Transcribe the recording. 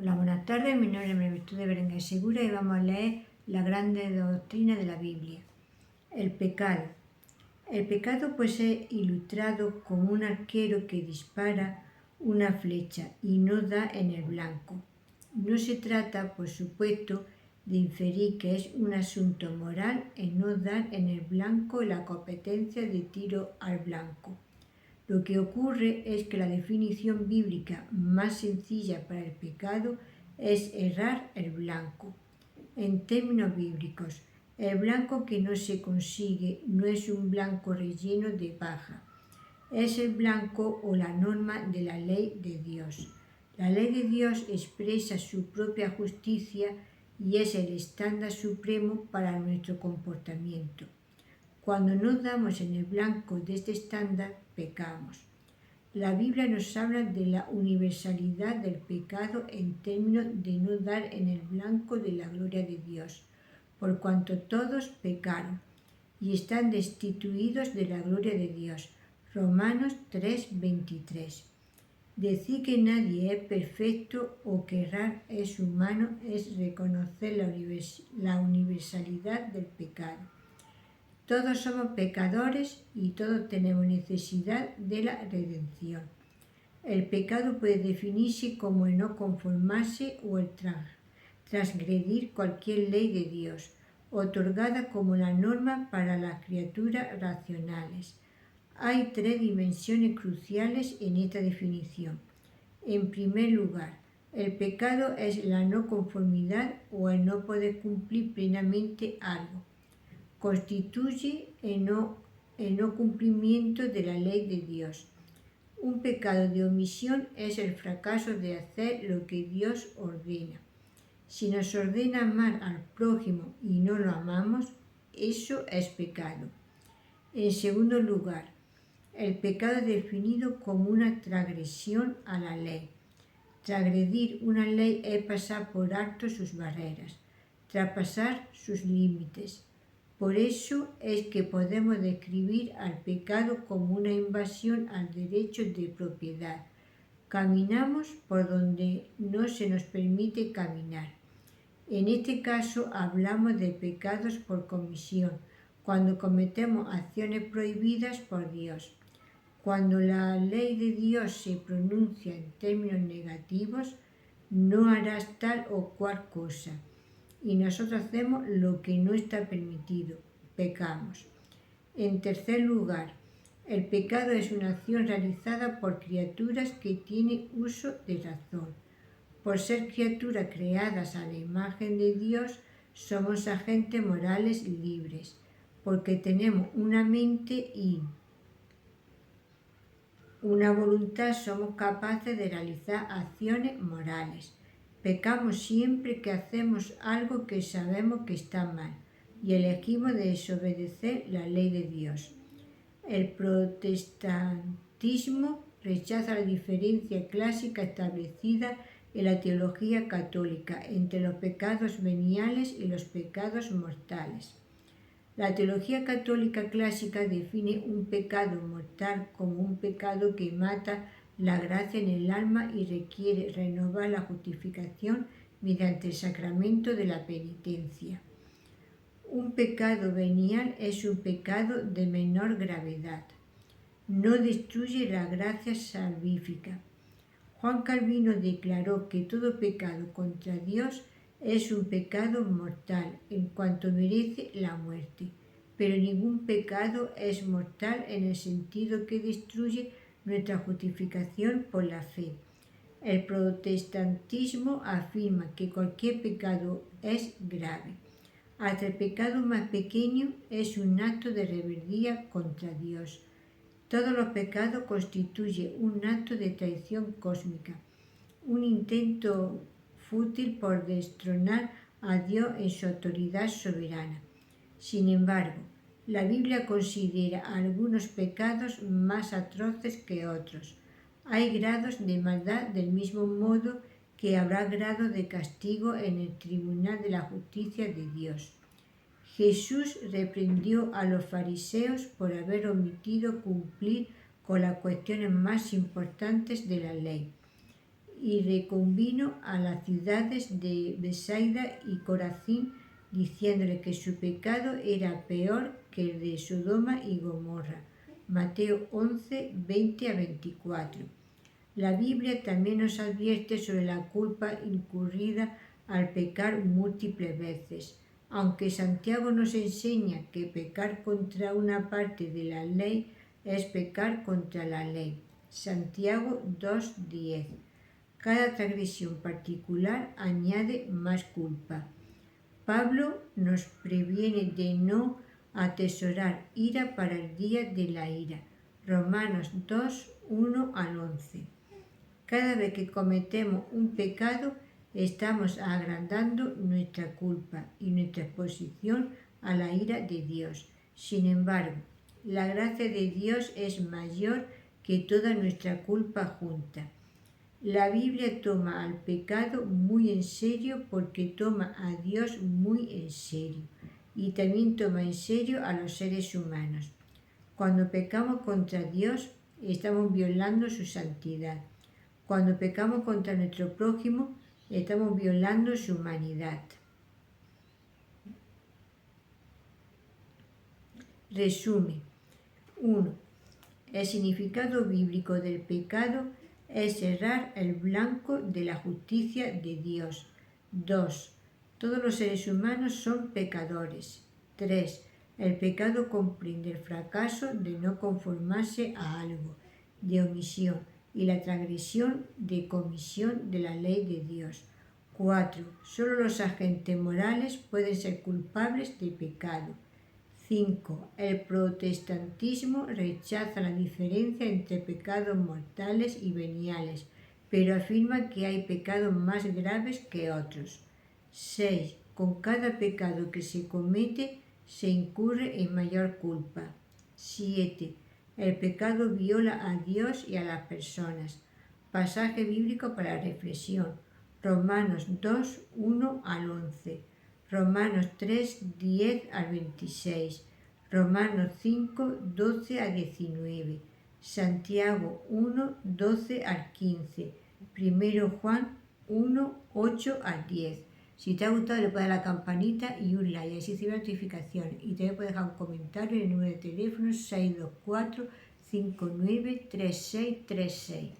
Hola, buenas tardes. Mi nombre es María Virtud de Berenguer Segura y vamos a leer la grande doctrina de la Biblia. El pecado. El pecado puede ser ilustrado como un arquero que dispara una flecha y no da en el blanco. No se trata, por supuesto, de inferir que es un asunto moral el no dar en el blanco la competencia de tiro al blanco. Lo que ocurre es que la definición bíblica más sencilla para el pecado es errar el blanco. En términos bíblicos, el blanco que no se consigue no es un blanco relleno de paja, es el blanco o la norma de la ley de Dios. La ley de Dios expresa su propia justicia y es el estándar supremo para nuestro comportamiento. Cuando no damos en el blanco de este estándar, pecamos. La Biblia nos habla de la universalidad del pecado en términos de no dar en el blanco de la gloria de Dios, por cuanto todos pecaron y están destituidos de la gloria de Dios. Romanos 3:23. Decir que nadie es perfecto o que errar es humano es reconocer la universalidad del pecado. Todos somos pecadores y todos tenemos necesidad de la redención. El pecado puede definirse como el no conformarse o el transgredir cualquier ley de Dios, otorgada como la norma para las criaturas racionales. Hay tres dimensiones cruciales en esta definición. En primer lugar, el pecado es la no conformidad o el no poder cumplir plenamente algo. Constituye el no cumplimiento de la ley de Dios. Un pecado de omisión es el fracaso de hacer lo que Dios ordena. Si nos ordena amar al prójimo y no lo amamos, eso es pecado. En segundo lugar, el pecado es definido como una transgresión a la ley. Transgredir una ley es pasar por alto sus barreras, traspasar sus límites. Por eso es que podemos describir al pecado como una invasión al derecho de propiedad. Caminamos por donde no se nos permite caminar. En este caso hablamos de pecados por comisión, cuando cometemos acciones prohibidas por Dios. Cuando la ley de Dios se pronuncia en términos negativos, no harás tal o cual cosa. Y nosotros hacemos lo que no está permitido, pecamos. En tercer lugar, el pecado es una acción realizada por criaturas que tienen uso de razón. Por ser criaturas creadas a la imagen de Dios, somos agentes morales libres, porque tenemos una mente y una voluntad, somos capaces de realizar acciones morales. Pecamos siempre que hacemos algo que sabemos que está mal y elegimos desobedecer la ley de Dios. El protestantismo rechaza la diferencia clásica establecida en la teología católica entre los pecados veniales y los pecados mortales. La teología católica clásica define un pecado mortal como un pecado que mata la gracia en el alma y requiere renovar la justificación mediante el sacramento de la penitencia. Un pecado venial es un pecado de menor gravedad. No destruye la gracia salvífica. Juan Calvino declaró que todo pecado contra Dios es un pecado mortal en cuanto merece la muerte, pero ningún pecado es mortal en el sentido que destruye nuestra justificación por la fe. El protestantismo afirma que cualquier pecado es grave. Hasta el pecado más pequeño es un acto de rebeldía contra Dios. Todos los pecados constituyen un acto de traición cósmica, un intento fútil por destronar a Dios en su autoridad soberana. Sin embargo, la Biblia considera algunos pecados más atroces que otros. Hay grados de maldad del mismo modo que habrá grado de castigo en el tribunal de la justicia de Dios. Jesús reprendió a los fariseos por haber omitido cumplir con las cuestiones más importantes de la ley. y reconvino a las ciudades de Besaida y Corazín, diciéndole que su pecado era peor que el de Sodoma y Gomorra. Mateo 11, 20 a 24. La Biblia también nos advierte sobre la culpa incurrida al pecar múltiples veces. Aunque Santiago nos enseña que pecar contra una parte de la ley es pecar contra la ley. Santiago 2:10. Cada transgresión particular añade más culpa. Pablo nos previene de no atesorar ira para el día de la ira. Romanos 2, 1 al 11. Cada vez que cometemos un pecado, estamos agrandando nuestra culpa y nuestra exposición a la ira de Dios. Sin embargo, la gracia de Dios es mayor que toda nuestra culpa junta. La Biblia toma al pecado muy en serio porque toma a Dios muy en serio y también toma en serio a los seres humanos. Cuando pecamos contra Dios, estamos violando su santidad. Cuando pecamos contra nuestro prójimo, estamos violando su humanidad. Resumen. 1. El significado bíblico del pecado es errar el blanco de la justicia de Dios. 2. Todos los seres humanos son pecadores. 3. El pecado comprende el fracaso de no conformarse a algo, de omisión, y la transgresión de comisión de la ley de Dios. 4. Solo los agentes morales pueden ser culpables de pecado. 5. El protestantismo rechaza la diferencia entre pecados mortales y veniales, pero afirma que hay pecados más graves que otros. 6. Con cada pecado que se comete, se incurre en mayor culpa. 7. El pecado viola a Dios y a las personas. Pasaje bíblico para reflexión. Romanos 2, 1 al 11. Romanos 3, 10 al 26. Romanos 5, 12 a 19. Santiago 1, 12 al 15. 1 Juan 1, 8 al 10. Si te ha gustado, le puedes dar a la campanita y un like, así recibe notificaciones. Y también puedes dejar un comentario en el número de teléfono 624 593636.